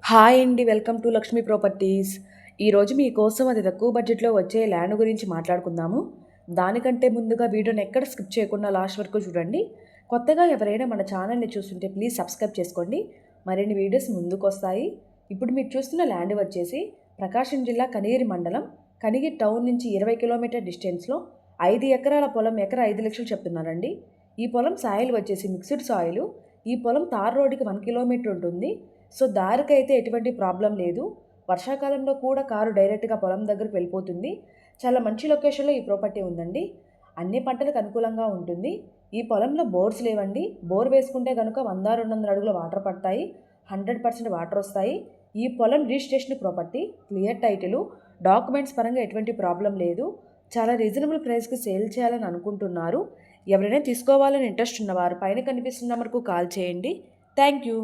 Hi అండి. Welcome to Lakshmi properties. ఈరోజు మీకోసం అతి తక్కువ బడ్జెట్‌లో వచ్చే ల్యాండ్ గురించి మాట్లాడుకుందాము. దానికంటే ముందుగా వీడియోని ఎక్కడ స్కిప్ చేయకుండా లాస్ట్ వరకు చూడండి. కొత్తగా ఎవరైనా మన ఛానల్‌ని చూస్తుంటే ప్లీజ్ సబ్స్క్రైబ్ చేసుకోండి. మరిన్ని వీడియోస్ ముందుకొస్తాయి. ఇప్పుడు మీరు చూస్తున్న ల్యాండ్ వచ్చేసి ప్రకాశం జిల్లా కనిగిరి మండలం, కనిగిరి టౌన్ నుంచి 20 కిలోమీటర్ డిస్టెన్స్‌లో 5 ఎకరాల పొలం, ఎకరా 5 లక్షలు చెప్తున్నారండి. ఈ పొలం సాయిల్ వచ్చేసి మిక్స్డ్ సాయిలు. ఈ పొలం తార్ రోడ్డుకి 1 కిలోమీటర్ ఉంటుంది. సో దారికైతే ఎటువంటి ప్రాబ్లం లేదు. వర్షాకాలంలో కూడా కారు డైరెక్ట్‌గా పొలం దగ్గరికి వెళ్ళిపోతుంది. చాలా మంచి లొకేషన్‌లో ఈ ప్రాపర్టీ ఉందండి. అన్ని పంటలకు అనుకూలంగా ఉంటుంది. ఈ పొలంలో బోర్స్ లేవండి. బోర్ వేసుకుంటే గనుక 100, 200 అడుగుల వాటర్ పడతాయి. 100% వాటర్ వస్తాయి. ఈ పొలం registration property, clear title, documents పరంగా ఎటువంటి ప్రాబ్లం లేదు. చాలా రీజనబుల్ ప్రైస్‌కి సేల్ చేయాలని అనుకుంటున్నారు. ఎవరైనా తీసుకోవాలని ఇంట్రెస్ట్ ఉన్నవారు పైన కనిపిస్తున్న నెంబర్‌కు కాల్ చేయండి. Thank you.